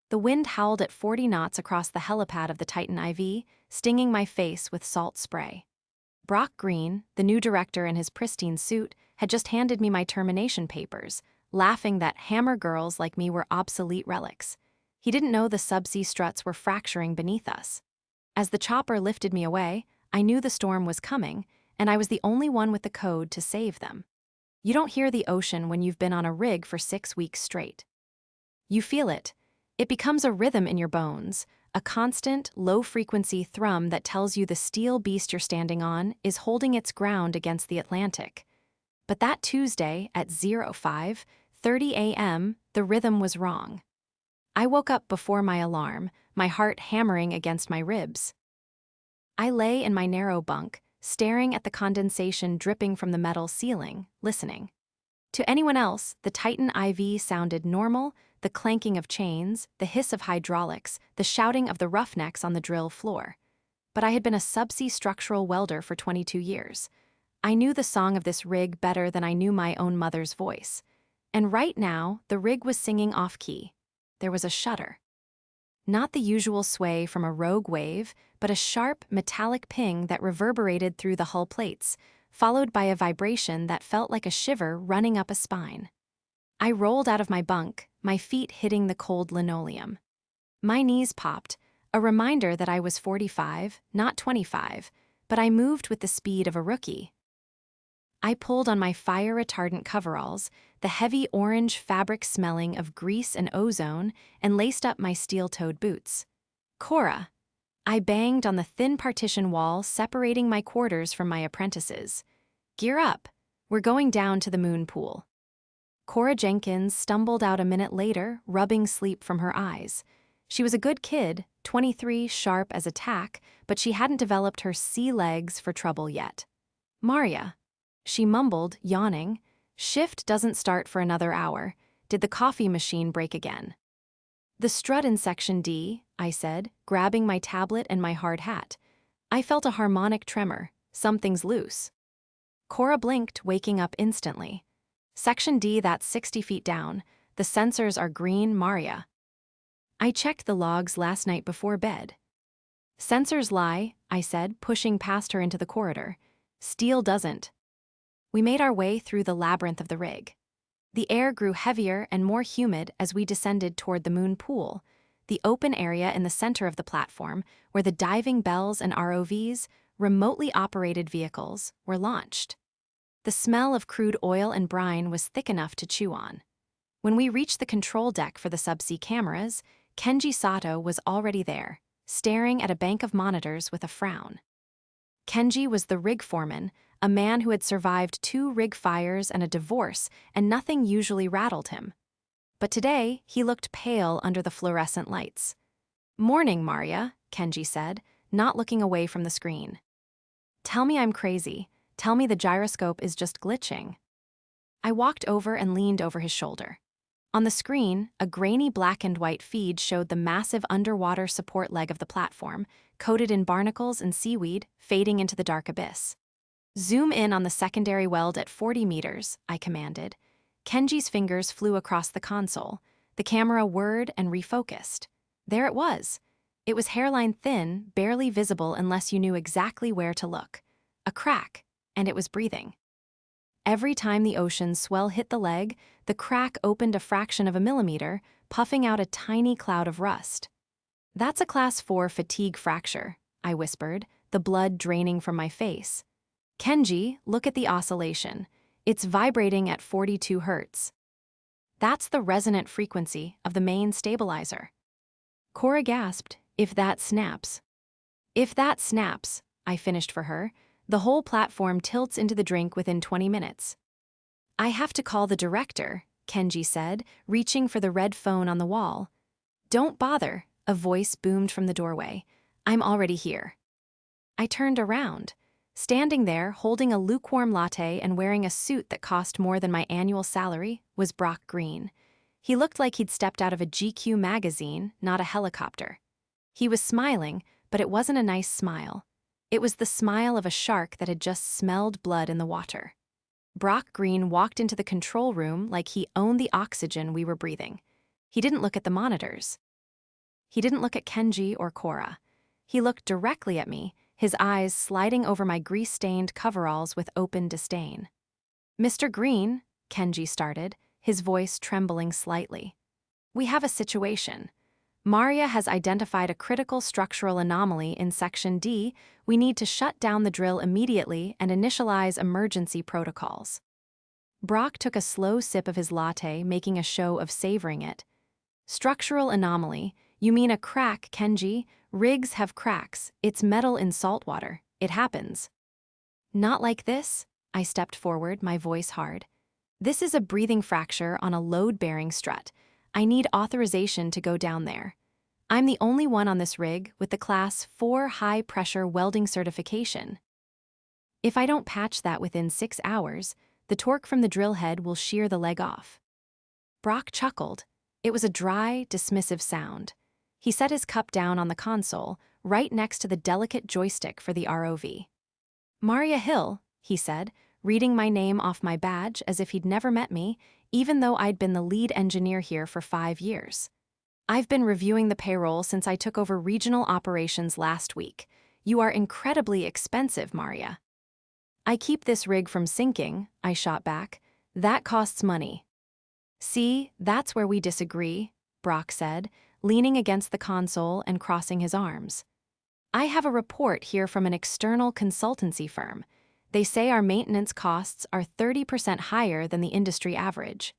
The wind howled at 40 knots across the helipad of the Titan IV, stinging my face with salt spray. Brock Green, the new director in his pristine suit, had just handed me my termination papers, laughing that hammer girls like me were obsolete relics. He didn't know the subsea struts were fracturing beneath us. As the chopper lifted me away, I knew the storm was coming, and I was the only one with the code to save them. You don't hear the ocean when you've been on a rig for 6 weeks straight. You feel it. It becomes a rhythm in your bones, a constant, low-frequency thrum that tells you the steel beast you're standing on is holding its ground against the Atlantic. But that Tuesday at 05:30 a.m., the rhythm was wrong. I woke up before my alarm, my heart hammering against my ribs. I lay in my narrow bunk, staring at the condensation dripping from the metal ceiling, listening. To anyone else, the Titan IV sounded normal, the clanking of chains, the hiss of hydraulics, the shouting of the roughnecks on the drill floor. But I had been a subsea structural welder for 22 years. I knew the song of this rig better than I knew my own mother's voice. And right now, the rig was singing off-key. There was a shudder. Not the usual sway from a rogue wave, but a sharp, metallic ping that reverberated through the hull plates, followed by a vibration that felt like a shiver running up a spine. I rolled out of my bunk, my feet hitting the cold linoleum. My knees popped, a reminder that I was 45, not 25, but I moved with the speed of a rookie. I pulled on my fire-retardant coveralls, the heavy orange fabric smelling of grease and ozone, and laced up my steel-toed boots. Cora! I banged on the thin partition wall separating my quarters from my apprentices. Gear up! We're going down to the moon pool. Cora Jenkins stumbled out a minute later, rubbing sleep from her eyes. She was a good kid, 23, sharp as a tack, but she hadn't developed her sea legs for trouble yet. Maria. She mumbled, yawning. Shift doesn't start for another hour. Did the coffee machine break again? The strut in Section D, I said, grabbing my tablet and my hard hat. I felt a harmonic tremor. Something's loose. Cora blinked, waking up instantly. Section D, that's 60 feet down. The sensors are green, Maria. I checked the logs last night before bed. Sensors lie, I said, pushing past her into the corridor. Steel doesn't. We made our way through the labyrinth of the rig. The air grew heavier and more humid as we descended toward the moon pool, the open area in the center of the platform where the diving bells and ROVs, remotely operated vehicles, were launched. The smell of crude oil and brine was thick enough to chew on. When we reached the control deck for the subsea cameras, Kenji Sato was already there, staring at a bank of monitors with a frown. Kenji was the rig foreman, a man who had survived 2 rig fires and a divorce, and nothing usually rattled him. But today, he looked pale under the fluorescent lights. "Morning, Maria," Kenji said, not looking away from the screen. "Tell me I'm crazy. Tell me the gyroscope is just glitching." I walked over and leaned over his shoulder. On the screen, a grainy black and white feed showed the massive underwater support leg of the platform, coated in barnacles and seaweed, fading into the dark abyss. "Zoom in on the secondary weld at 40 meters, I commanded. Kenji's fingers flew across the console. The camera whirred and refocused. There it was. It was hairline thin, barely visible unless you knew exactly where to look. A crack, and it was breathing. Every time the ocean's swell hit the leg, the crack opened a fraction of a millimeter, puffing out a tiny cloud of rust. "That's a Class 4 fatigue fracture," I whispered, the blood draining from my face. "Kenji, look at the oscillation. It's vibrating at 42 hertz. That's the resonant frequency of the main stabilizer." Cora gasped, "If that snaps." "If that snaps," I finished for her, "the whole platform tilts into the drink within 20 minutes. "I have to call the director," Kenji said, reaching for the red phone on the wall. "Don't bother," a voice boomed from the doorway. "I'm already here." I turned around. Standing there, holding a lukewarm latte and wearing a suit that cost more than my annual salary, was Brock Green. He looked like he'd stepped out of a GQ magazine, not a helicopter. He was smiling, but it wasn't a nice smile. It was the smile of a shark that had just smelled blood in the water. Brock Green walked into the control room like he owned the oxygen we were breathing. He didn't look at the monitors. He didn't look at Kenji or Cora. He looked directly at me, his eyes sliding over my grease-stained coveralls with open disdain. "Mr. Green," Kenji started, his voice trembling slightly. "We have a situation. Maria has identified a critical structural anomaly in Section D. We need to shut down the drill immediately and initialize emergency protocols." Brock took a slow sip of his latte, making a show of savoring it. "Structural anomaly? You mean a crack, Kenji? Rigs have cracks. It's metal in salt water. It happens." "Not like this," I stepped forward, my voice hard. "This is a breathing fracture on a load-bearing strut. I need authorization to go down there. I'm the only one on this rig with the Class 4 high-pressure welding certification. If I don't patch that within 6 hours, the torque from the drill head will shear the leg off." Brock chuckled. It was a dry, dismissive sound. He set his cup down on the console, right next to the delicate joystick for the ROV. "Maria Hill," he said, reading my name off my badge as if he'd never met me, even though I'd been the lead engineer here for 5 years. "I've been reviewing the payroll since I took over regional operations last week. You are incredibly expensive, Maria." "I keep this rig from sinking," I shot back. "That costs money." "See, that's where we disagree," Brock said, leaning against the console and crossing his arms. "I have a report here from an external consultancy firm. They say our maintenance costs are 30% higher than the industry average.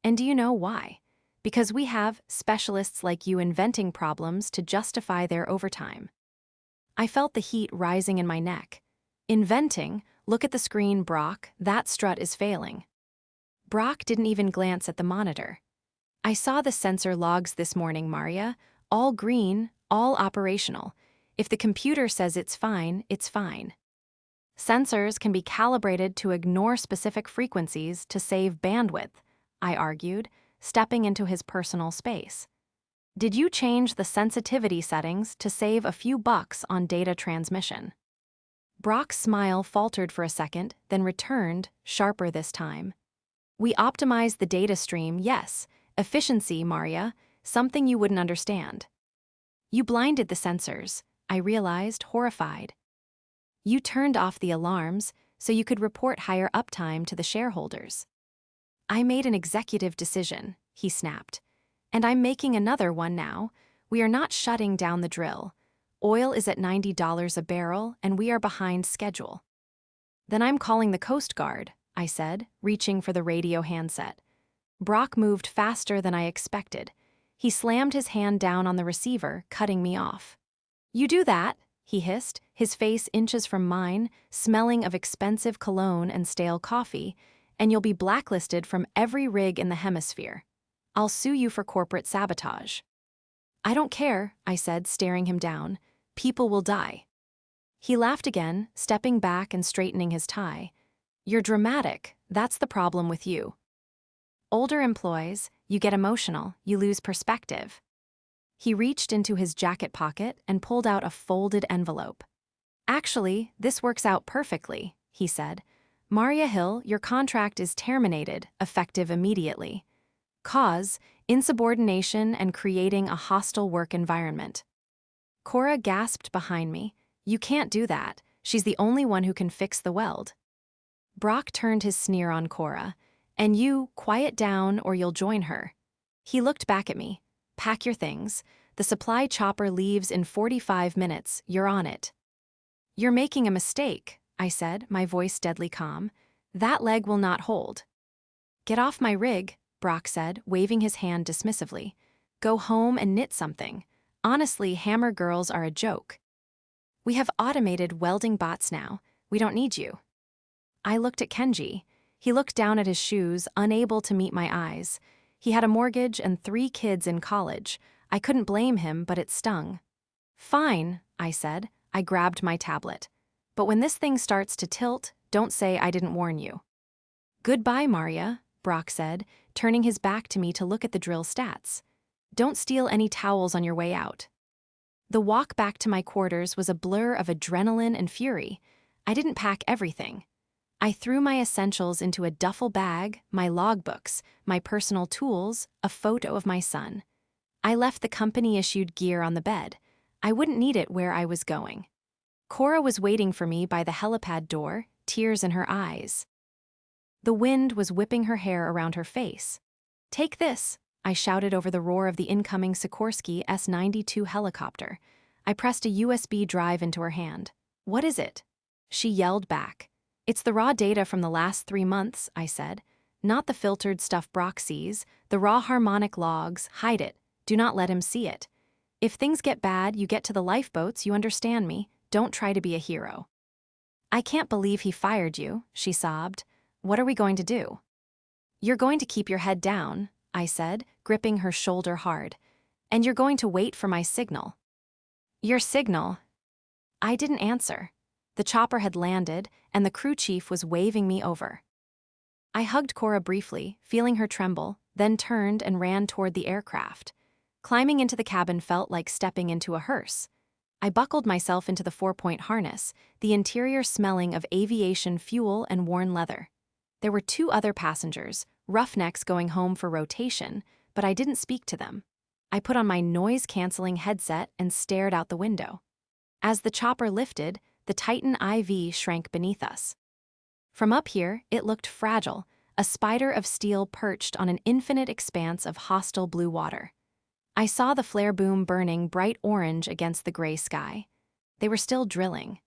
And do you know why? Because we have specialists like you inventing problems to justify their overtime." I felt the heat rising in my neck. "Inventing? Look at the screen, Brock. That strut is failing." Brock didn't even glance at the monitor. "I saw the sensor logs this morning, Maria. All green, all operational. If the computer says it's fine, it's fine." "Sensors can be calibrated to ignore specific frequencies to save bandwidth," I argued, stepping into his personal space. "Did you change the sensitivity settings to save a few bucks on data transmission?" Brock's smile faltered for a second, then returned, sharper this time. "We optimized the data stream, yes. Efficiency, Maria, something you wouldn't understand." "You blinded the sensors," I realized, horrified. "You turned off the alarms so you could report higher uptime to the shareholders." "I made an executive decision," he snapped. "And I'm making another one now. We are not shutting down the drill. Oil is at $90 a barrel, and we are behind schedule." "Then I'm calling the Coast Guard," I said, reaching for the radio handset. Brock moved faster than I expected. He slammed his hand down on the receiver, cutting me off. "You do that," he hissed, his face inches from mine, smelling of expensive cologne and stale coffee, "and you'll be blacklisted from every rig in the hemisphere. I'll sue you for corporate sabotage." "I don't care," I said, staring him down. "People will die." He laughed again, stepping back and straightening his tie. "You're dramatic. That's the problem with you. Older employees, you get emotional, you lose perspective." He reached into his jacket pocket and pulled out a folded envelope. "Actually, this works out perfectly," he said. "Maria Hill, your contract is terminated, effective immediately. Cause, insubordination and creating a hostile work environment." Cora gasped behind me. "You can't do that. She's the only one who can fix the weld." Brock turned his sneer on Cora. "And you, quiet down or you'll join her." He looked back at me. "Pack your things. The supply chopper leaves in 45 minutes. You're on it." "You're making a mistake," I said, my voice deadly calm. "That leg will not hold." "Get off my rig," Brock said, waving his hand dismissively. "Go home and knit something. Honestly, hammer girls are a joke. We have automated welding bots now. We don't need you." I looked at Kenji. He looked down at his shoes, unable to meet my eyes. He had a mortgage and 3 kids in college. I couldn't blame him, but it stung. "Fine," I said. I grabbed my tablet. "But when this thing starts to tilt, don't say I didn't warn you." "Goodbye, Maria," Brock said, turning his back to me to look at the drill stats. "Don't steal any towels on your way out." The walk back to my quarters was a blur of adrenaline and fury. I didn't pack everything. I threw my essentials into a duffel bag, my logbooks, my personal tools, a photo of my son. I left the company-issued gear on the bed. I wouldn't need it where I was going. Cora was waiting for me by the helipad door, tears in her eyes. The wind was whipping her hair around her face. "Take this," I shouted over the roar of the incoming Sikorsky S-92 helicopter. I pressed a USB drive into her hand. "What is it?" She yelled back. "It's the raw data from the last 3 months," I said. "Not the filtered stuff Brock sees, the raw harmonic logs. Hide it. Do not let him see it. If things get bad, you get to the lifeboats, you understand me. Don't try to be a hero." "I can't believe he fired you," she sobbed. "What are we going to do?" "You're going to keep your head down," I said, gripping her shoulder hard. "And you're going to wait for my signal." "Your signal?" I didn't answer. The chopper had landed, and the crew chief was waving me over. I hugged Cora briefly, feeling her tremble, then turned and ran toward the aircraft. Climbing into the cabin felt like stepping into a hearse. I buckled myself into the 4-point harness, the interior smelling of aviation fuel and worn leather. There were 2 other passengers, roughnecks going home for rotation, but I didn't speak to them. I put on my noise-canceling headset and stared out the window. As the chopper lifted, the Titan IV shrank beneath us. From up here, it looked fragile, a spider of steel perched on an infinite expanse of hostile blue water. I saw the flare boom burning bright orange against the gray sky. They were still drilling.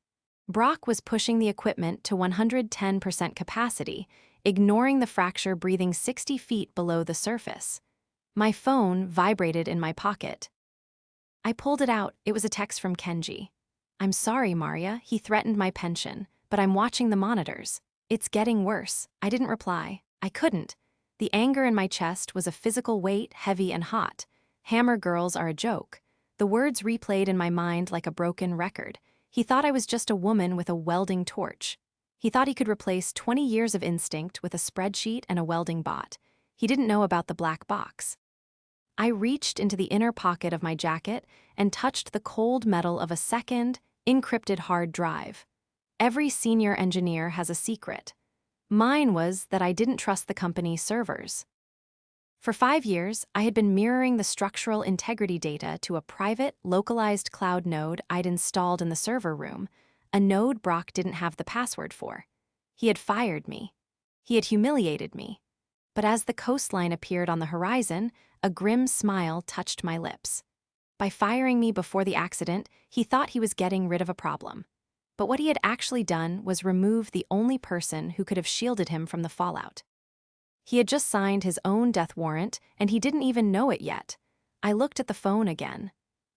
Brock was pushing the equipment to 110% capacity, ignoring the fracture breathing 60 feet below the surface. My phone vibrated in my pocket. I pulled it out. It was a text from Kenji. "I'm sorry, Maria, he threatened my pension, but I'm watching the monitors. It's getting worse." I didn't reply. I couldn't. The anger in my chest was a physical weight, heavy and hot. "Hammer girls are a joke." The words replayed in my mind like a broken record. He thought I was just a woman with a welding torch. He thought he could replace 20 years of instinct with a spreadsheet and a welding bot. He didn't know about the black box. I reached into the inner pocket of my jacket and touched the cold metal of a second, encrypted hard drive. Every senior engineer has a secret. Mine was that I didn't trust the company's servers. For 5 years, I had been mirroring the structural integrity data to a private, localized cloud node I'd installed in the server room, a node Brock didn't have the password for. He had fired me. He had humiliated me. But as the coastline appeared on the horizon, a grim smile touched my lips. By firing me before the accident, he thought he was getting rid of a problem. But what he had actually done was remove the only person who could have shielded him from the fallout. He had just signed his own death warrant, and he didn't even know it yet. I looked at the phone again.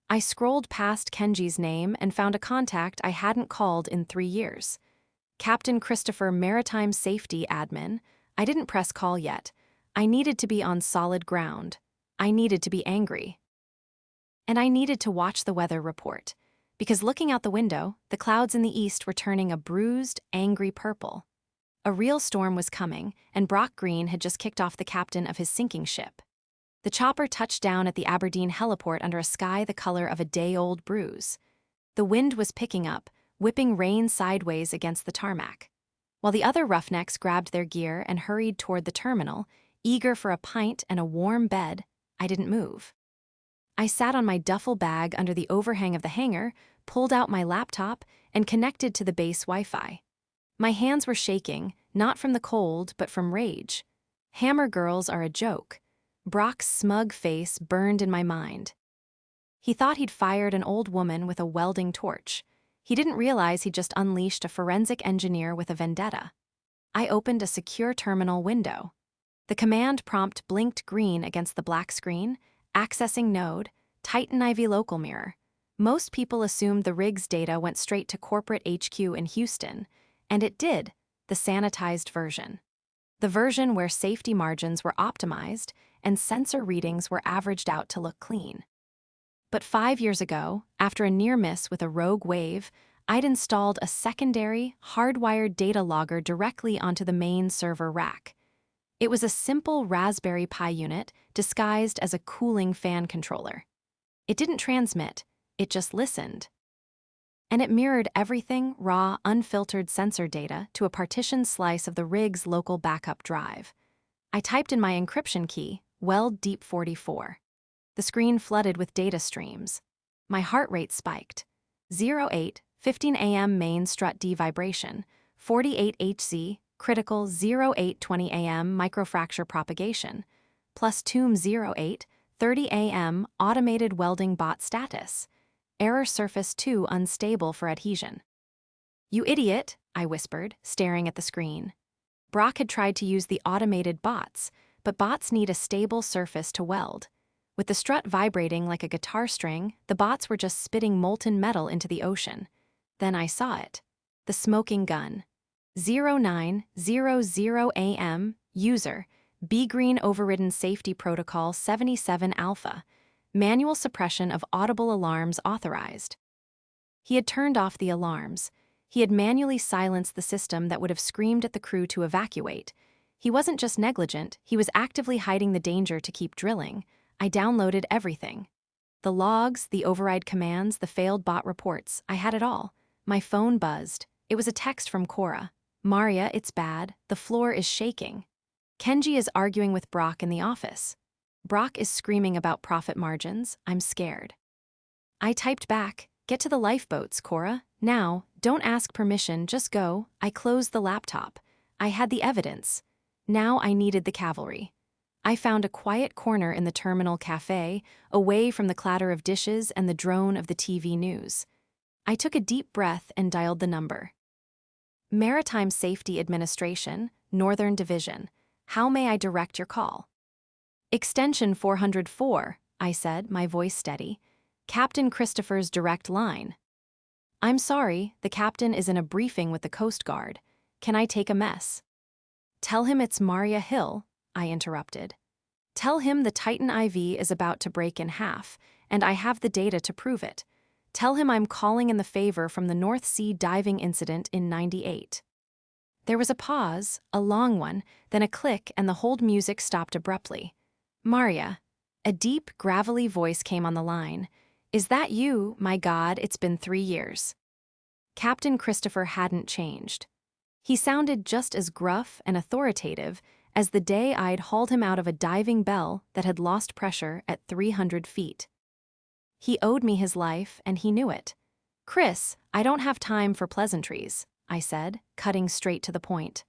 I scrolled past Kenji's name and found a contact I hadn't called in 3 years. Captain Christopher, Maritime Safety Admin. I didn't press call yet. I needed to be on solid ground. I needed to be angry. And I needed to watch the weather report. Because looking out the window, the clouds in the east were turning a bruised, angry purple. A real storm was coming, and Brock Green had just kicked off the captain of his sinking ship. The chopper touched down at the Aberdeen heliport under a sky the color of a day-old bruise. The wind was picking up, whipping rain sideways against the tarmac. While the other roughnecks grabbed their gear and hurried toward the terminal, eager for a pint and a warm bed, I didn't move. I sat on my duffel bag under the overhang of the hangar, pulled out my laptop, and connected to the base Wi-Fi. My hands were shaking, not from the cold, but from rage. Hammer girls are a joke. Brock's smug face burned in my mind. He thought he'd fired an old woman with a welding torch. He didn't realize he'd just unleashed a forensic engineer with a vendetta. I opened a secure terminal window. The command prompt blinked green against the black screen. Accessing node, Titan IV local mirror. Most people assumed the rig's data went straight to corporate HQ in Houston, and it did, the sanitized version. The version where safety margins were optimized and sensor readings were averaged out to look clean. But 5 years ago, after a near miss with a rogue wave, I'd installed a secondary, hardwired data logger directly onto the main server rack. It was a simple Raspberry Pi unit disguised as a cooling fan controller. It didn't transmit, it just listened. And it mirrored everything raw, unfiltered sensor data to a partitioned slice of the rig's local backup drive. I typed in my encryption key, weld deep 44. The screen flooded with data streams. My heart rate spiked. 08:15 a.m. main strut D vibration, 48 Hz, critical 08:20 a.m. microfracture propagation, plus tomb 08:30 a.m. automated welding bot status. Error surface 2 unstable for adhesion. You idiot, I whispered, staring at the screen. Brock had tried to use the automated bots, but bots need a stable surface to weld. With the strut vibrating like a guitar string, the bots were just spitting molten metal into the ocean. Then I saw it. The smoking gun. 09:00 a.m. User. B-Green Overridden Safety Protocol 77 Alpha. Manual suppression of audible alarms authorized. He had turned off the alarms. He had manually silenced the system that would have screamed at the crew to evacuate. He wasn't just negligent, he was actively hiding the danger to keep drilling. I downloaded everything. The logs, the override commands, the failed bot reports, I had it all. My phone buzzed. It was a text from Cora. Maria, it's bad. The floor is shaking. Kenji is arguing with Brock in the office. Brock is screaming about profit margins. I'm scared. I typed back, get to the lifeboats, Cora. Now, don't ask permission, just go. I closed the laptop. I had the evidence. Now I needed the cavalry. I found a quiet corner in the terminal cafe, away from the clatter of dishes and the drone of the TV news. I took a deep breath and dialed the number. Maritime Safety Administration, Northern Division. How may I direct your call? Extension 404, I said, my voice steady. Captain Christopher's direct line. I'm sorry, the captain is in a briefing with the Coast Guard. Can I take a mess? Tell him it's Maria Hill, I interrupted. Tell him the Titan IV is about to break in half, and I have the data to prove it. Tell him I'm calling in the favor from the North Sea diving incident in '98. There was a pause, a long one, then a click, and the hold music stopped abruptly. Maria. A deep, gravelly voice came on the line. Is that you? My God, it's been 3 years. Captain Christopher hadn't changed. He sounded just as gruff and authoritative as the day I'd hauled him out of a diving bell that had lost pressure at 300 feet. He owed me his life, and he knew it. Chris, I don't have time for pleasantries, I said, cutting straight to the point.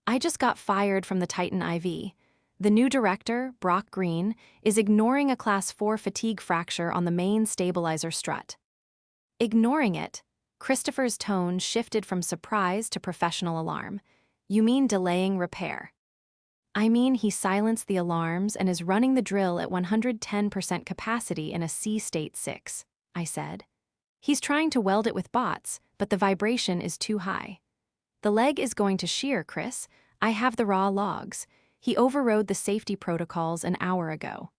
I just got fired from the Titan IV. The new director, Brock Green, is ignoring a Class 4 fatigue fracture on the main stabilizer strut. Ignoring it? Christopher's tone shifted from surprise to professional alarm. You mean delaying repair? I mean he silenced the alarms and is running the drill at 110% capacity in a C State 6, I said. He's trying to weld it with bots, but the vibration is too high. The leg is going to shear, Chris. I have the raw logs. He overrode the safety protocols an hour ago.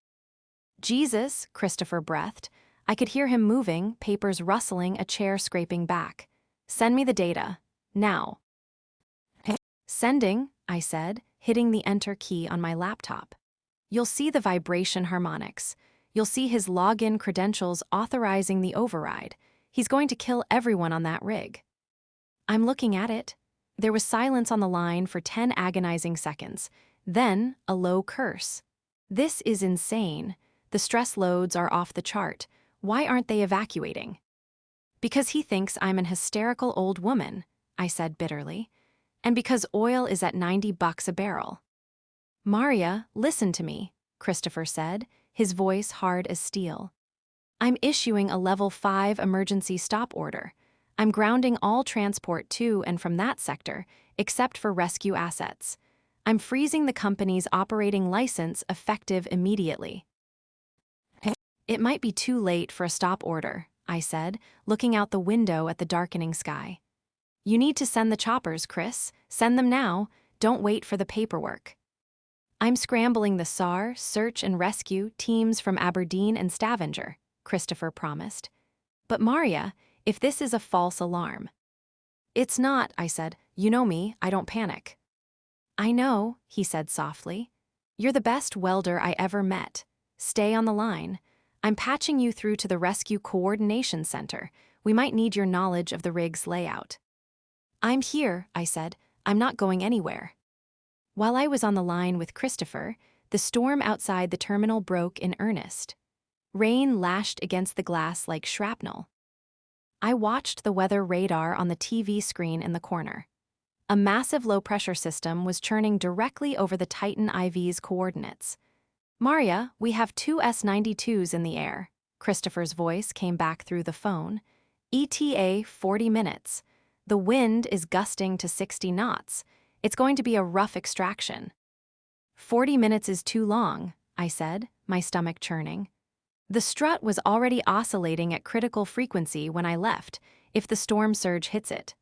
Jesus, Christopher breathed. I could hear him moving, papers rustling, a chair scraping back. Send me the data. Now. Sending, I said, hitting the enter key on my laptop. You'll see the vibration harmonics. You'll see his login credentials authorizing the override. He's going to kill everyone on that rig. I'm looking at it. There was silence on the line for 10 agonizing seconds. Then, a low curse. This is insane. The stress loads are off the chart. Why aren't they evacuating? Because he thinks I'm an hysterical old woman, I said bitterly. And because oil is at $90 a barrel. Maria, listen to me, Christopher said, his voice hard as steel. I'm issuing a level 5 emergency stop order. I'm grounding all transport to and from that sector, except for rescue assets. I'm freezing the company's operating license effective immediately. It might be too late for a stop order, I said, looking out the window at the darkening sky. You need to send the choppers, Chris. Send them now. Don't wait for the paperwork. I'm scrambling the SAR, search and rescue, teams from Aberdeen and Stavanger, Christopher promised. But Maria, if this is a false alarm. It's not, I said. You know me, I don't panic. I know, he said softly. You're the best welder I ever met. Stay on the line. I'm patching you through to the Rescue Coordination Center. We might need your knowledge of the rig's layout. I'm here, I said. I'm not going anywhere. While I was on the line with Christopher, the storm outside the terminal broke in earnest. Rain lashed against the glass like shrapnel. I watched the weather radar on the TV screen in the corner. A massive low-pressure system was churning directly over the Titan IV's coordinates. "Maria, we have two S-92s in the air," Christopher's voice came back through the phone. "ETA 40 minutes. The wind is gusting to 60 knots. It's going to be a rough extraction." 40 minutes is too long, I said, my stomach churning. The strut was already oscillating at critical frequency when I left, if the storm surge hits it.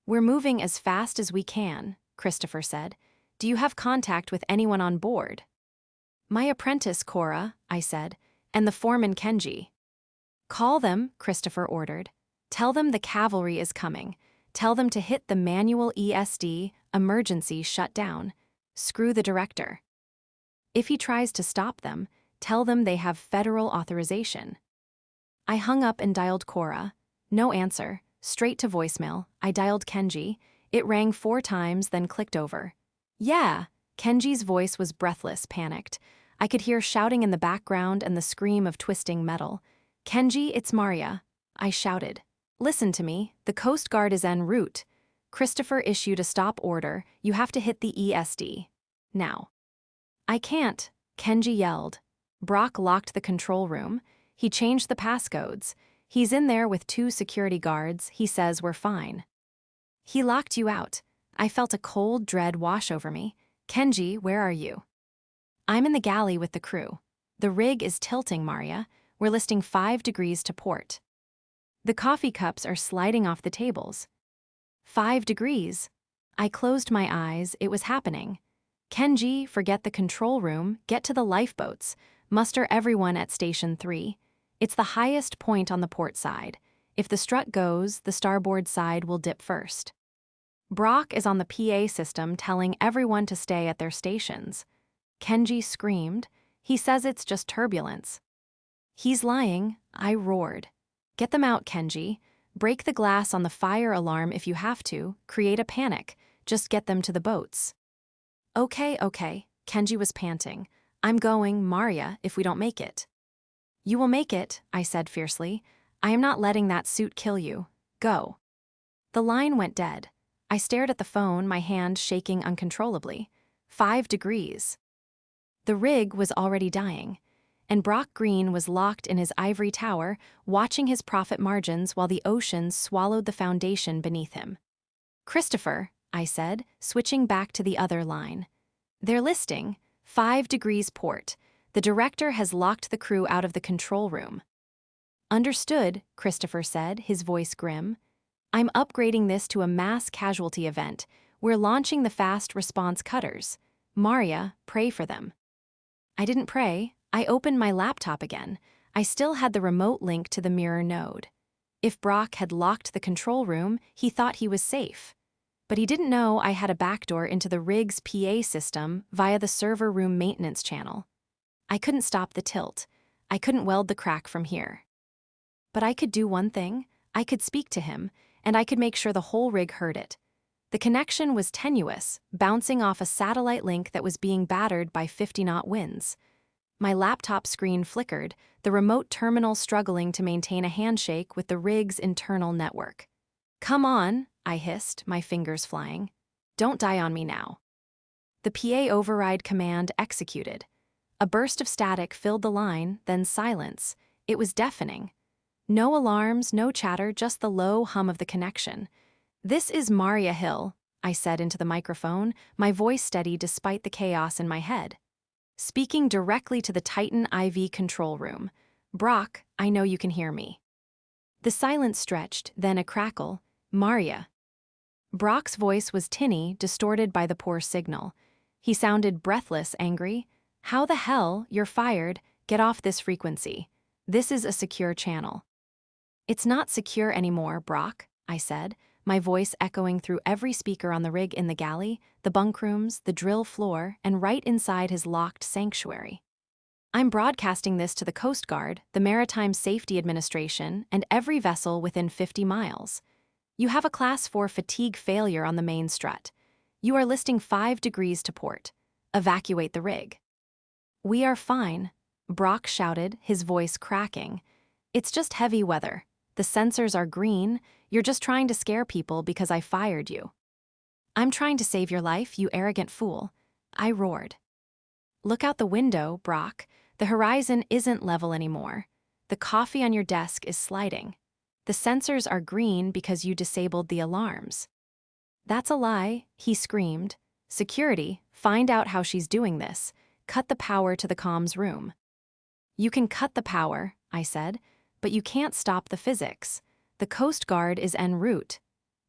"We're moving as fast as we can," Christopher said. "Do you have contact with anyone on board?" "My apprentice, Cora," I said, "and the foreman, Kenji." "Call them," Christopher ordered. "Tell them the cavalry is coming. Tell them to hit the manual ESD, emergency shutdown. Screw the director. If he tries to stop them, tell them they have federal authorization." I hung up and dialed Cora. No answer. Straight to voicemail. I dialed Kenji. It rang 4 times, then clicked over. "Yeah." Kenji's voice was breathless, panicked. I could hear shouting in the background and the scream of twisting metal. "Kenji, it's Maria," I shouted. "Listen to me. The Coast Guard is en route. Christopher issued a stop order. You have to hit the ESD. Now." "I can't," Kenji yelled. "Brock locked the control room. He changed the passcodes. He's in there with 2 security guards. He says we're fine." "He locked you out." I felt a cold dread wash over me. "Kenji, where are you?" "I'm in the galley with the crew. The rig is tilting, Maria. We're listing 5 degrees to port. The coffee cups are sliding off the tables." 5 degrees. I closed my eyes. It was happening. "Kenji, forget the control room. Get to the lifeboats. Muster everyone at Station 3. It's the highest point on the port side. If the strut goes, the starboard side will dip first." Brock is on the PA system telling everyone to stay at their stations. Kenji screamed. "He says it's just turbulence." "He's lying," I roared. "Get them out, Kenji. Break the glass on the fire alarm if you have to. Create a panic. Just get them to the boats." Okay, Kenji was panting. "I'm going, Maria, if we don't make it." "You will make it," I said fiercely. "I am not letting that suit kill you. Go." The line went dead. I stared at the phone, my hand shaking uncontrollably. 5 degrees. The rig was already dying, and Brock Green was locked in his ivory tower, watching his profit margins while the ocean swallowed the foundation beneath him. "Christopher," I said, switching back to the other line. "They're listing 5 degrees port. The director has locked the crew out of the control room." "Understood," Christopher said, his voice grim. "I'm upgrading this to a mass casualty event. We're launching the fast response cutters. Maria, pray for them." I didn't pray. I opened my laptop again. I still had the remote link to the mirror node. If Brock had locked the control room, he thought he was safe. But he didn't know I had a backdoor into the rig's PA system via the server room maintenance channel. I couldn't stop the tilt. I couldn't weld the crack from here. But I could do one thing. I could speak to him, and I could make sure the whole rig heard it. The connection was tenuous, bouncing off a satellite link that was being battered by 50-knot winds. My laptop screen flickered, the remote terminal struggling to maintain a handshake with the rig's internal network. "Come on," I hissed, my fingers flying. "Don't die on me now." The PA override command executed. A burst of static filled the line, then silence. It was deafening. No alarms, no chatter, just the low hum of the connection. "This is Maria Hill," I said into the microphone, my voice steady despite the chaos in my head. "Speaking directly to the Titan IV control room. Brock, I know you can hear me." The silence stretched, then a crackle. "Maria." Brock's voice was tinny, distorted by the poor signal. He sounded breathless, angry. "How the hell? You're fired. Get off this frequency. This is a secure channel." "It's not secure anymore, Brock," I said, my voice echoing through every speaker on the rig in the galley, the bunk rooms, the drill floor, and right inside his locked sanctuary. "I'm broadcasting this to the Coast Guard, the Maritime Safety Administration, and every vessel within 50 miles. You have a Class 4 fatigue failure on the main strut. You are listing 5 degrees to port. Evacuate the rig." "We are fine." Brock shouted, his voice cracking. It's just heavy weather. The sensors are green. You're just trying to scare people because I fired you. I'm trying to save your life, you arrogant fool. I roared. Look out the window, Brock. The horizon isn't level anymore. The coffee on your desk is sliding. The sensors are green because you disabled the alarms. That's a lie, he screamed. Security, find out how she's doing this. Cut the power to the comms room. You can cut the power, I said, but you can't stop the physics. The Coast Guard is en route.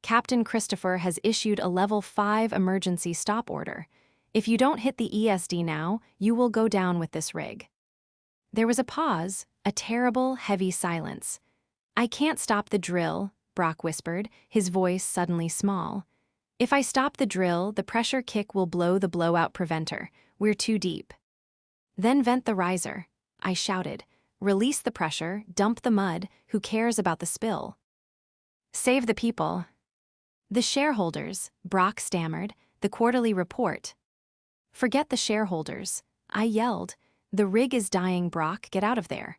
Captain Christopher has issued a Level 5 emergency stop order. If you don't hit the ESD now, you will go down with this rig. There was a pause, a terrible, heavy silence. I can't stop the drill, Brock whispered, his voice suddenly small. If I stop the drill, the pressure kick will blow the blowout preventer. We're too deep. Then vent the riser, I shouted. Release the pressure, dump the mud, who cares about the spill? Save the people. The shareholders, Brock stammered, the quarterly report. Forget the shareholders, I yelled. The rig is dying, Brock, get out of there.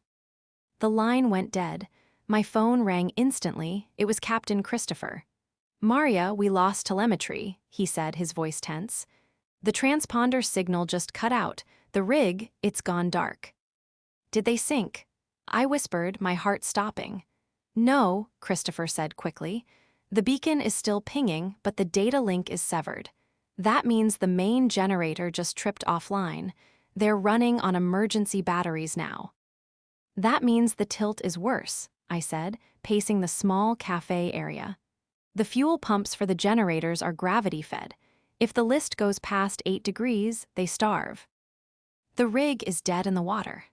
The line went dead. My phone rang instantly. It was Captain Christopher. Maria, we lost telemetry, he said, his voice tense. The transponder signal just cut out. The rig, it's gone dark. Did they sink? I whispered, my heart stopping. No, Christopher said quickly. The beacon is still pinging, but the data link is severed. That means the main generator just tripped offline. They're running on emergency batteries now. That means the tilt is worse, I said, pacing the small cafe area. The fuel pumps for the generators are gravity-fed. If the list goes past 8 degrees, they starve. The rig is dead in the water.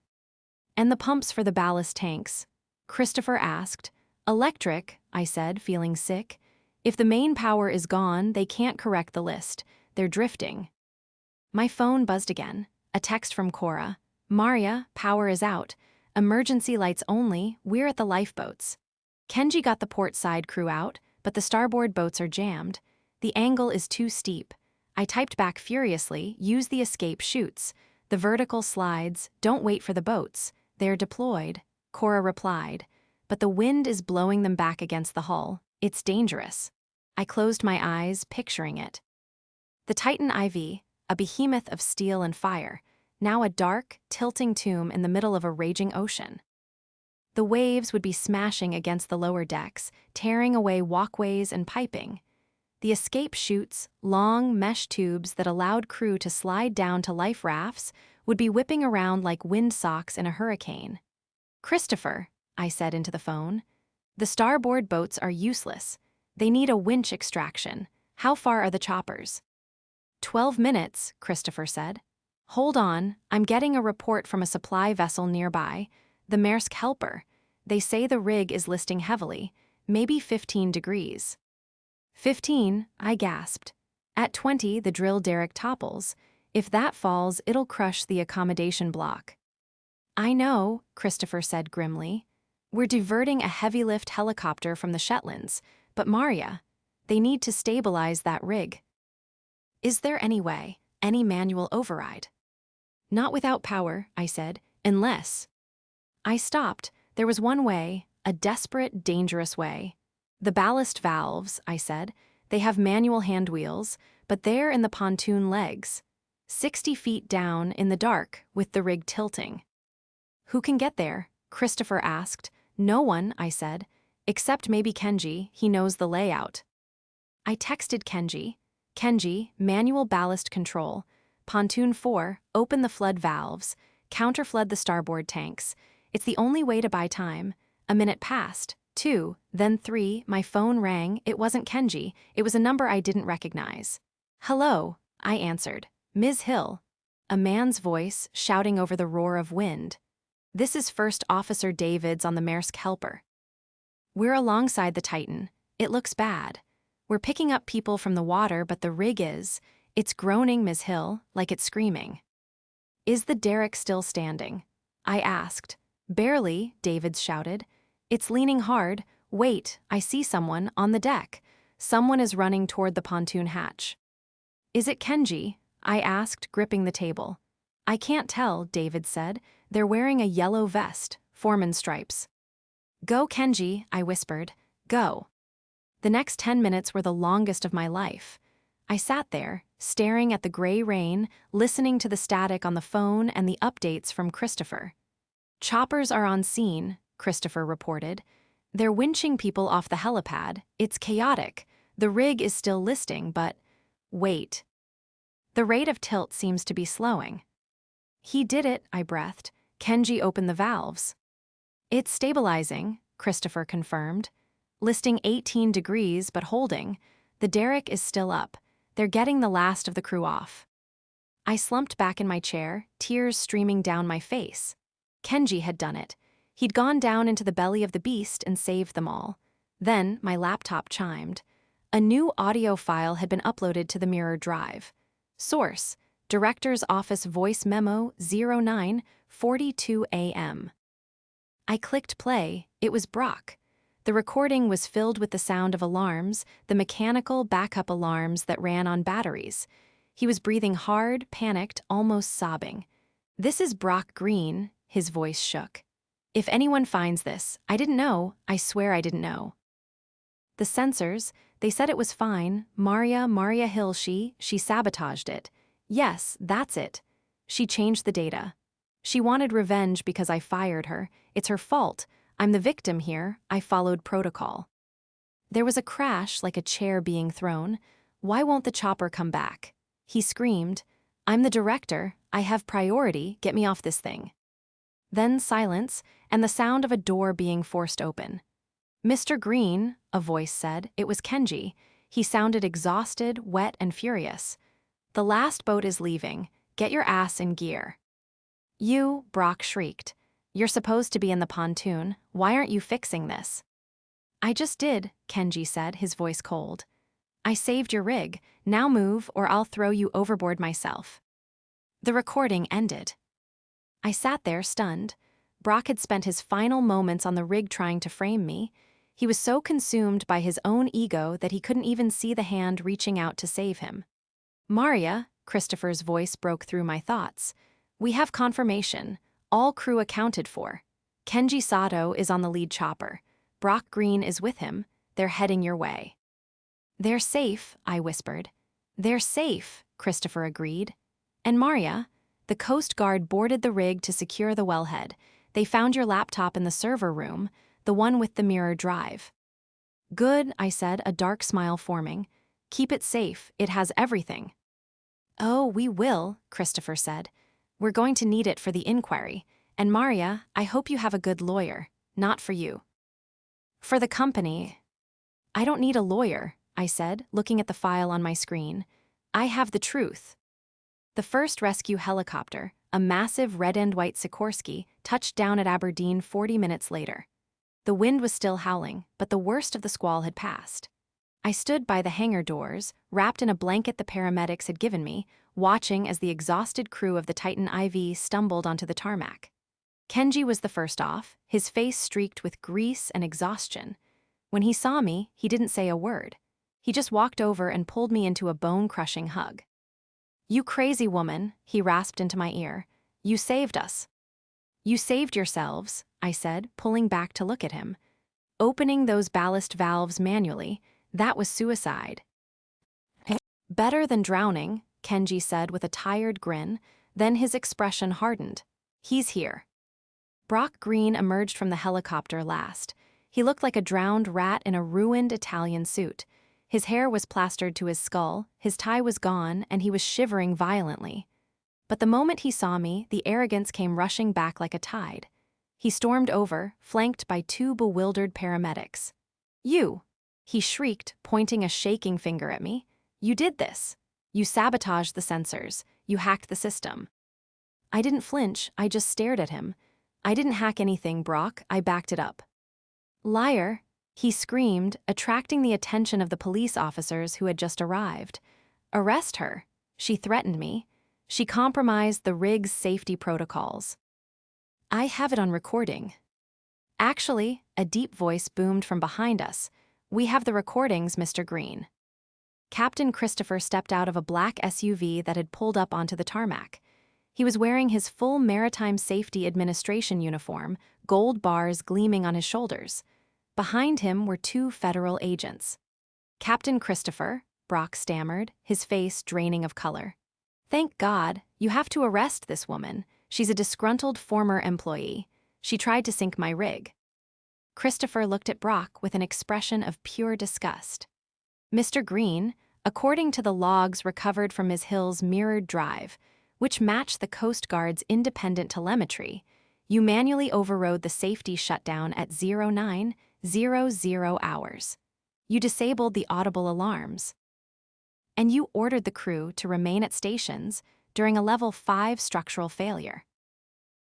And the pumps for the ballast tanks? Christopher asked. Electric, I said, feeling sick. If the main power is gone, they can't correct the list. They're drifting. My phone buzzed again. A text from Cora. Maria, power is out. Emergency lights only, we're at the lifeboats. Kenji got the port side crew out, but the starboard boats are jammed. The angle is too steep. I typed back furiously, use the escape chutes. The vertical slides, don't wait for the boats. They're deployed. Cora replied. But the wind is blowing them back against the hull. It's dangerous. I closed my eyes, picturing it. The Titan IV, a behemoth of steel and fire, now a dark, tilting tomb in the middle of a raging ocean. The waves would be smashing against the lower decks, tearing away walkways and piping. The escape chutes, long mesh tubes that allowed crew to slide down to life rafts, would be whipping around like windsocks in a hurricane. Christopher, I said into the phone, the starboard boats are useless. They need a winch extraction. How far are the choppers? 12 minutes, Christopher said. Hold on, I'm getting a report from a supply vessel nearby, the Maersk Helper. They say the rig is listing heavily, maybe 15 degrees. 15, I gasped. At 20, the drill derrick topples. If that falls, it'll crush the accommodation block. I know, Christopher said grimly. We're diverting a heavy-lift helicopter from the Shetlands, but Maria, they need to stabilize that rig. Is there any way, any manual override? Not without power, I said, unless. I stopped. There was one way, a desperate, dangerous way. The ballast valves, I said. They have manual hand wheels, but they're in the pontoon legs. 60 feet down in the dark, with the rig tilting. Who can get there? Christopher asked. No one, I said. Except maybe Kenji, he knows the layout. I texted Kenji. Kenji, manual ballast control. Pontoon 4, open the flood valves. Counterflood the starboard tanks. It's the only way to buy time. A minute passed. 2, then 3, my phone rang. It wasn't Kenji. It was a number I didn't recognize. Hello, I answered. Ms. Hill. A man's voice, shouting over the roar of wind. This is First Officer Davids on the Maersk Helper. We're alongside the Titan. It looks bad. We're picking up people from the water, but the rig is. It's groaning, Ms. Hill, like it's screaming. Is the derrick still standing? I asked. Barely, Davids shouted. It's leaning hard. Wait, I see someone on the deck. Someone is running toward the pontoon hatch. Is it Kenji? I asked, gripping the table. I can't tell, David said. They're wearing a yellow vest, foreman stripes. Go, Kenji, I whispered. Go. The next 10 minutes were the longest of my life. I sat there, staring at the gray rain, listening to the static on the phone and the updates from Christopher. Choppers are on scene, Christopher reported. They're winching people off the helipad. It's chaotic. The rig is still listing, but wait. The rate of tilt seems to be slowing. He did it, I breathed. Kenji opened the valves. It's stabilizing, Christopher confirmed. Listing 18 degrees, but holding. The derrick is still up. They're getting the last of the crew off. I slumped back in my chair, tears streaming down my face. Kenji had done it. He'd gone down into the belly of the beast and saved them all. Then my laptop chimed. A new audio file had been uploaded to the mirror drive. Source: Director's Office Voice Memo 09:42 a.m. I clicked play. It was Brock. The recording was filled with the sound of alarms, the mechanical backup alarms that ran on batteries. He was breathing hard, panicked, almost sobbing. "This is Brock Green," his voice shook. "If anyone finds this, I didn't know, I swear I didn't know." The sensors, they said it was fine. Maria Hill, she sabotaged it. Yes, that's it. She changed the data. She wanted revenge because I fired her. It's her fault. I'm the victim here. I followed protocol. There was a crash like a chair being thrown. Why won't the chopper come back? He screamed. I'm the director. I have priority. Get me off this thing. Then silence, and the sound of a door being forced open. Mr. Green, a voice said. It was Kenji. He sounded exhausted, wet, and furious. The last boat is leaving. Get your ass in gear. You, Brock shrieked. You're supposed to be in the pontoon. Why aren't you fixing this? I just did, Kenji said, his voice cold. I saved your rig. Now move, or I'll throw you overboard myself. The recording ended. I sat there, stunned. Brock had spent his final moments on the rig trying to frame me. He was so consumed by his own ego that he couldn't even see the hand reaching out to save him. Maria, Christopher's voice broke through my thoughts. We have confirmation. All crew accounted for. Kenji Sato is on the lead chopper. Brock Green is with him. They're heading your way. They're safe, I whispered. They're safe, Christopher agreed. And Maria, the Coast Guard boarded the rig to secure the wellhead. They found your laptop in the server room, the one with the mirror drive. Good, I said, a dark smile forming. Keep it safe. It has everything. Oh, we will, Christopher said. We're going to need it for the inquiry. And Maria, I hope you have a good lawyer. Not for you. For the company. I don't need a lawyer, I said, looking at the file on my screen. I have the truth. The first rescue helicopter, a massive red and white Sikorsky, touched down at Aberdeen 40 minutes later. The wind was still howling, but the worst of the squall had passed. I stood by the hangar doors, wrapped in a blanket the paramedics had given me, watching as the exhausted crew of the Titan IV stumbled onto the tarmac. Kenji was the first off, his face streaked with grease and exhaustion. When he saw me, he didn't say a word. He just walked over and pulled me into a bone-crushing hug. You crazy woman, he rasped into my ear. You saved us. You saved yourselves, I said, pulling back to look at him. Opening those ballast valves manually, that was suicide. Better than drowning, Kenji said with a tired grin, then his expression hardened. He's here. Brock Green emerged from the helicopter last. He looked like a drowned rat in a ruined Italian suit. His hair was plastered to his skull, his tie was gone, and he was shivering violently. But the moment he saw me, the arrogance came rushing back like a tide. He stormed over, flanked by two bewildered paramedics. You! He shrieked, pointing a shaking finger at me. You did this. You sabotaged the sensors. You hacked the system. I didn't flinch, I just stared at him. I didn't hack anything, Brock, I backed it up. Liar, he screamed, attracting the attention of the police officers who had just arrived. Arrest her. She threatened me. She compromised the rig's safety protocols. I have it on recording. Actually, a deep voice boomed from behind us. We have the recordings, Mr. Green. Captain Christopher stepped out of a black SUV that had pulled up onto the tarmac. He was wearing his full Maritime Safety Administration uniform, gold bars gleaming on his shoulders. Behind him were two federal agents. "Captain Christopher," Brock stammered, his face draining of color. "Thank God, you have to arrest this woman. She's a disgruntled former employee. She tried to sink my rig." Christopher looked at Brock with an expression of pure disgust. "Mr. Green, according to the logs recovered from Ms. Hill's mirrored drive, which matched the Coast Guard's independent telemetry, you manually overrode the safety shutdown at 0900 hours. You disabled the audible alarms. And you ordered the crew to remain at stations during a level 5 structural failure."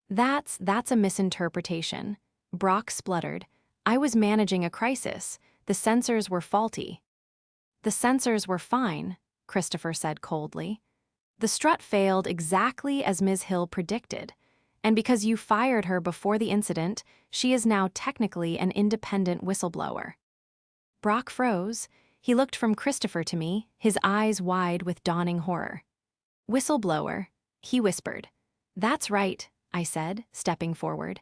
That's a misinterpretation," Brock spluttered. "I was managing a crisis. The sensors were faulty." "The sensors were fine," Christopher said coldly. "The strut failed exactly as Ms. Hill predicted, and because you fired her before the incident, she is now technically an independent whistleblower." Brock froze. He looked from Christopher to me, his eyes wide with dawning horror. "Whistleblower," he whispered. "That's right," I said, stepping forward.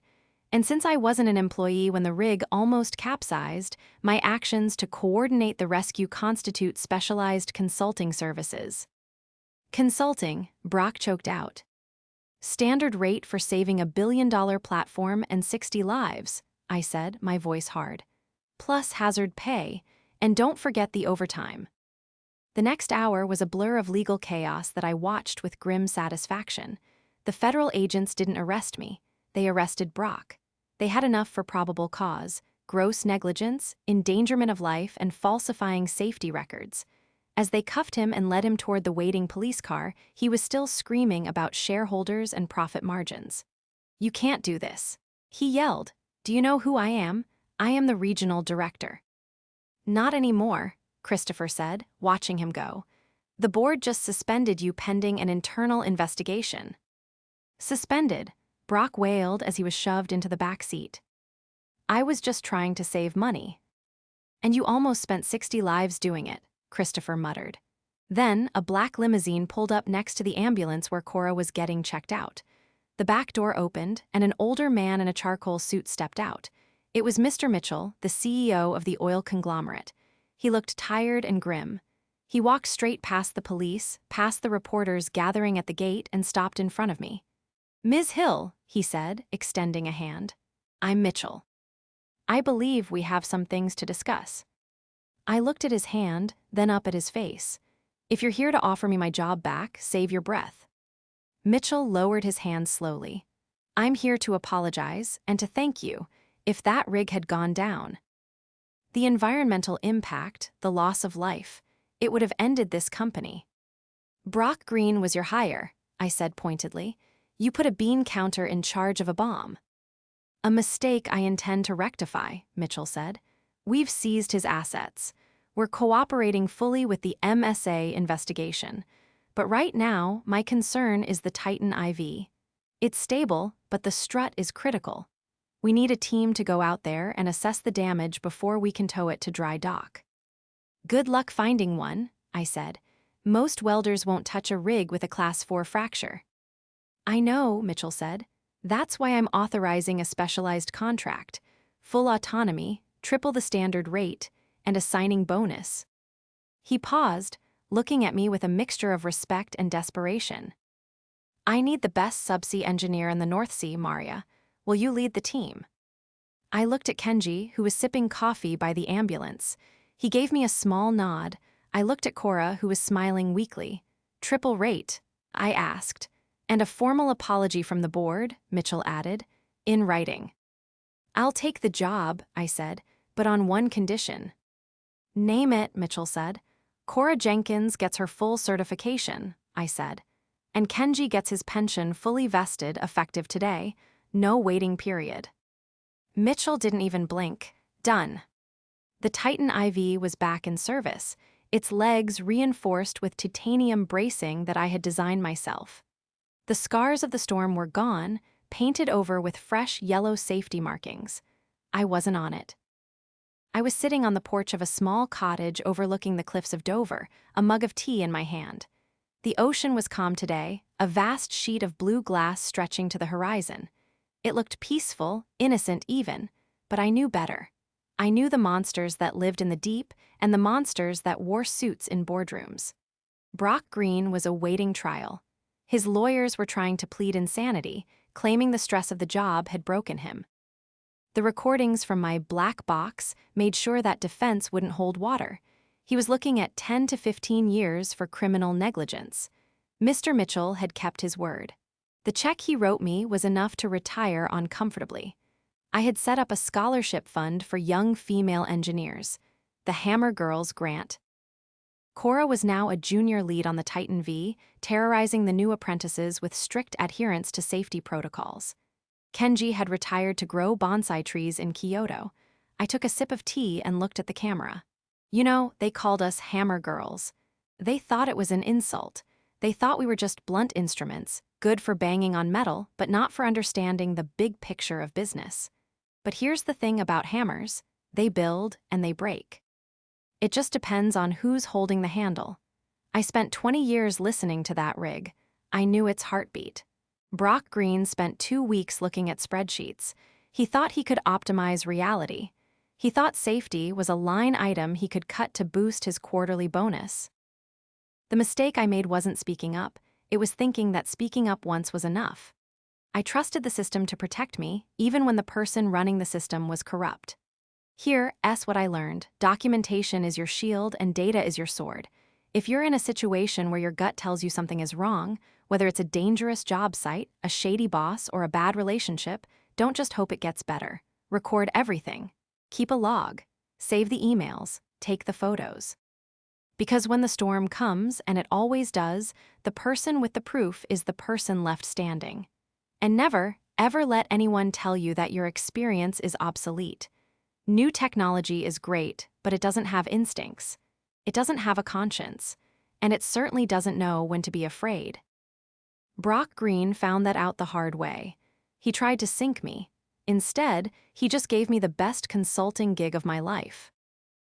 "And since I wasn't an employee when the rig almost capsized, my actions to coordinate the rescue constitute specialized consulting services." "Consulting," Brock choked out. "Standard rate for saving $1 billion platform and 60 lives," I said, my voice hard. "Plus hazard pay, and don't forget the overtime." The next hour was a blur of legal chaos that I watched with grim satisfaction. The federal agents didn't arrest me. They arrested Brock. They had enough for probable cause, gross negligence, endangerment of life, and falsifying safety records. As they cuffed him and led him toward the waiting police car, he was still screaming about shareholders and profit margins. "You can't do this," he yelled. "Do you know who I am? I am the regional director." "Not anymore," Christopher said, watching him go. "The board just suspended you pending an internal investigation." "Suspended," Brock wailed as he was shoved into the back seat. "I was just trying to save money." "And you almost spent 60 lives doing it," Christopher muttered. Then a black limousine pulled up next to the ambulance where Cora was getting checked out. The back door opened, and an older man in a charcoal suit stepped out. It was Mr. Mitchell, the CEO of the oil conglomerate. He looked tired and grim. He walked straight past the police, past the reporters gathering at the gate, and stopped in front of me. "Ms. Hill," he said, extending a hand. "I'm Mitchell. I believe we have some things to discuss." I looked at his hand, then up at his face. "If you're here to offer me my job back, save your breath." Mitchell lowered his hand slowly. "I'm here to apologize and to thank you. If that rig had gone down, the environmental impact, the loss of life, it would have ended this company." "Brock Green was your hire," I said pointedly. "You put a bean counter in charge of a bomb." "A mistake I intend to rectify," Mitchell said. "We've seized his assets. We're cooperating fully with the MSA investigation. But right now, my concern is the Titan IV. It's stable, but the strut is critical. We need a team to go out there and assess the damage before we can tow it to dry dock." "Good luck finding one," I said. "Most welders won't touch a rig with a Class 4 fracture." "I know," Mitchell said. "That's why I'm authorizing a specialized contract. Full autonomy, triple the standard rate, and a signing bonus." He paused, looking at me with a mixture of respect and desperation. "I need the best subsea engineer in the North Sea, Maria. Will you lead the team?" I looked at Kenji, who was sipping coffee by the ambulance. He gave me a small nod. I looked at Cora, who was smiling weakly. "Triple rate?" I asked. "And a formal apology from the board," Mitchell added, "in writing." "I'll take the job," I said, "but on one condition." "Name it," Mitchell said. "Cora Jenkins gets her full certification," I said. "And Kenji gets his pension fully vested effective today. No waiting period." Mitchell didn't even blink. Done. The Titan IV was back in service, its legs reinforced with titanium bracing that I had designed myself. The scars of the storm were gone, painted over with fresh yellow safety markings. I wasn't on it. I was sitting on the porch of a small cottage overlooking the cliffs of Dover, a mug of tea in my hand. The ocean was calm today, a vast sheet of blue glass stretching to the horizon. It looked peaceful, innocent even, but I knew better. I knew the monsters that lived in the deep and the monsters that wore suits in boardrooms. Brock Green was awaiting trial. His lawyers were trying to plead insanity, claiming the stress of the job had broken him. The recordings from my black box made sure that defense wouldn't hold water. He was looking at 10 to 15 years for criminal negligence. Mr. Mitchell had kept his word. The check he wrote me was enough to retire uncomfortably. I had set up a scholarship fund for young female engineers, the Hammer Girls Grant. Cora was now a junior lead on the Titan V, terrorizing the new apprentices with strict adherence to safety protocols. Kenji had retired to grow bonsai trees in Kyoto. I took a sip of tea and looked at the camera. You know, they called us Hammer Girls. They thought it was an insult. They thought we were just blunt instruments, good for banging on metal, but not for understanding the big picture of business. But here's the thing about hammers: they build and they break. It just depends on who's holding the handle. I spent 20 years listening to that rig. I knew its heartbeat. Brock Green spent 2 weeks looking at spreadsheets. He thought he could optimize reality. He thought safety was a line item he could cut to boost his quarterly bonus. The mistake I made wasn't speaking up. It was thinking that speaking up once was enough. I trusted the system to protect me, even when the person running the system was corrupt. Here's what I learned: documentation is your shield and data is your sword. If you're in a situation where your gut tells you something is wrong, whether it's a dangerous job site, a shady boss, or a bad relationship, don't just hope it gets better. Record everything. Keep a log. Save the emails. Take the photos. Because when the storm comes, and it always does, the person with the proof is the person left standing. And never, ever let anyone tell you that your experience is obsolete. New technology is great, but it doesn't have instincts. It doesn't have a conscience. And it certainly doesn't know when to be afraid. Brock Green found that out the hard way. He tried to sink me. Instead, he just gave me the best consulting gig of my life.